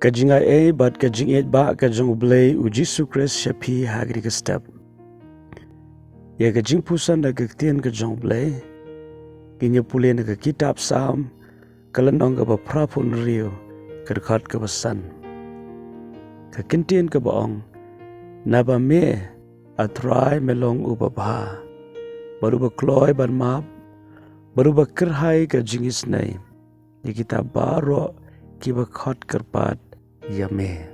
Kajing ai bat kajing et ba kajong Blei u Jesu Christ shapi hagri ke step. Ya ke jingpuson da ke ktien kajong Blei. Kinya pulih na ke kitab Psalm kalenong ke prapun rio ke dekat ke pesan. Ke kintien ke baong naba me atrai melong ubabha. Baru berkeloi ban map baru berkerhai ke jingis nai. Di kita baro ki berkot kerpat yame.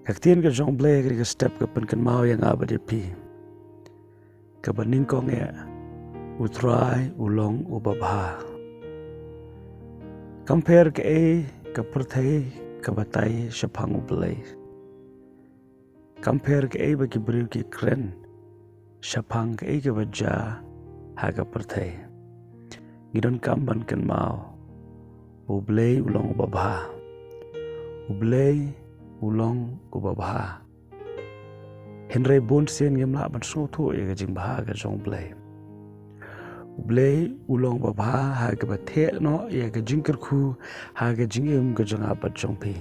Ktien ke jong Blei ke step ke penken mau yang abadi pi. Ke beningkong ya utrai ulong ubabha. Compare ke ke pertai ke batai syapang U Blei. Compare ke bagi beriu ki keren syapang ke ke baja haga pertai. Ngidon kamban ken mau U Blei ulong ubabha. U Blei ulong ubabha. Henry bonsen ngem la ban so tho ye jing bah ga jong Blei. U Blei ulong babha ha ga bathe no ye ga jing kerku ha ga jing em ga jong abat jong pi.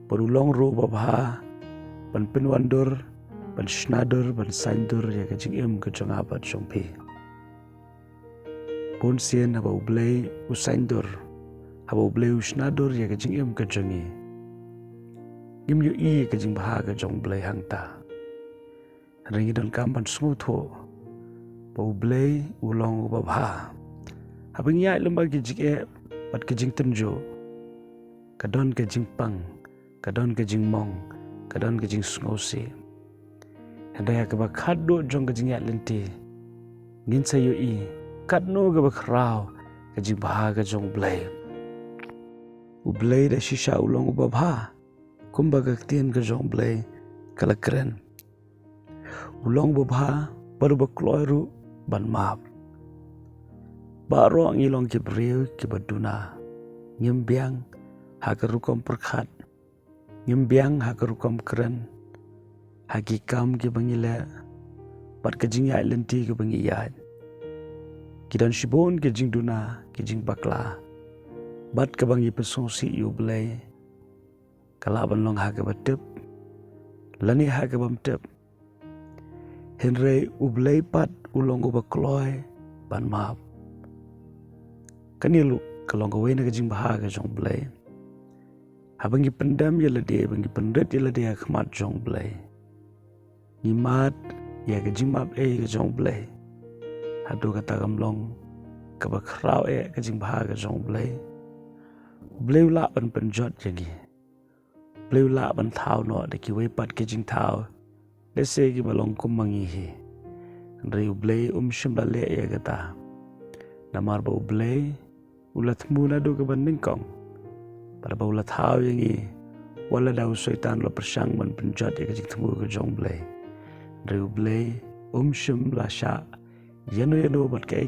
Par ulong ro babha ban pinwandur ban schnadur ban saindur ye ga jing em ga jong abat jong pi. Bonsen ha U Blei u saindur ha U Blei u schnadur ye ga jing em ga jongi. Ngim yu I ke jing bah ke jong Blei hang ta. Ringi don kamban sungu tho. U Blei ulong ubabha. Habang ya lemba ke jing bat ke jing tenjo. Kadon ke jing pang. Kadon ke jing mong. Kadon ke jing sungosi. Handaya ke bakat do jong ke jing ya lenti. Ngin sa yu I. Kat no ke bakrao ke jing bah ke jong Blei. U Blei da shisha ulong ubabha. Kumba ke ktien ke jong Blei kala keren. Ulong babha baru berkeloi ru ban maap. Baro ngilong ke beriu ke baduna. Nyembiang haka rukom perkat. Nyembiang haka rukom keren. Haki kam ke bangile. Bat ke jing yai lenti ke bangi yai. Kidan shibon ke jing duna ke jing bakla. Bat ke bangi pesong si U Blei. Kalaban long haga batip, lani haga bamtip. Henry U Blei pat ulong ubakloi ban maap. Kanilu kalong kawena kajing bahaga jong Blei. Habangi pendam yala dia, bangi pendret yala dia kemat jong Blei. Nyimat ya kajing maap ke jong Blei. Hadu kata kamlong kabakrau kajing bahaga jong Blei. Blei ulak ban penjot jagi. Blei la ban thao no de ki we pat ke jing thao le se ki balong kum mangi hi Andrei U Blei shim la le ya gata namar ba U Blei ulat muna do ke ban ningkong para ba ulat thao yangi wala da syaitan lo persang ban penjat ya ke jing temu ke jong Blei Andrei U Blei shim la sha yano bat ke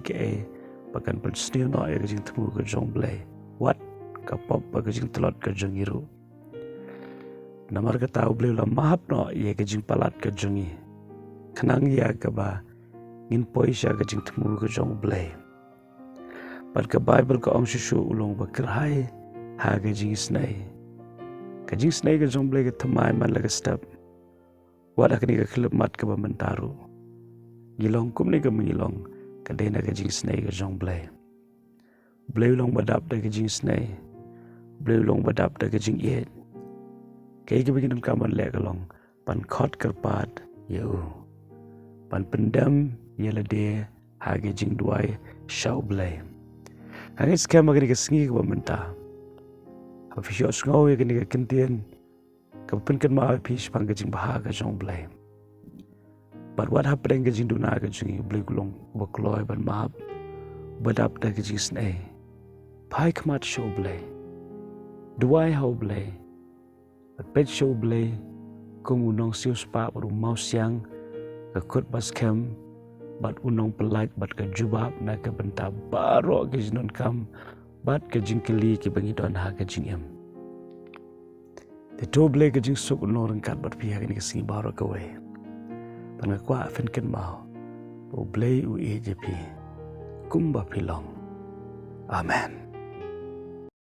bakan pensni no ya ke jing temu ke jong Blei wat ka pop ba ke jing telot ke jong iru Namar kata U Blei ulah mahap no ia ke jing palat ke jongi. Kenang ia ke ba ngin poisya ke jing temu ke jong Blei. Pat ke Bible ke ong susu ulong berkerhai ha ke jing snai. Ke jing snai ke jong Blei ke temai man la ke step. Wad akni ke kelep mat ke ba mentaru. Ngilong kum ni ke mengilong ke dena ke jing snai ke jong Blei. Blei ulong badap da ke jing snai. Blei ulong badap da ke jing iet. Kaya begini kaman lekalong pan kot kerpat yau pan pendam yala de hage jing duai shau Blei hage skema gani kesengi ke menta apa fisio ngau ya gani ke kentien ke penken ma pis pang ke jing bahaga jong Blei but what happened ke jing duna ke jing Blei kulong bakloi ban maap badap da ke jing snai pai kmat shau Blei duai hau Blei Pet show Blei kung unong sius pa baru mau siang ke kut bas kem bat unong pelait bat ke jubab na ke benta baro ke jinon kam bat ke jingkeli ke bangidon ha ke jingem. Te to Blei ke jing suk unong rengkat bat pihak ini ke singi baro ke we. Pangakwa finken mau. U Blei u JP kumba pilong. Amen.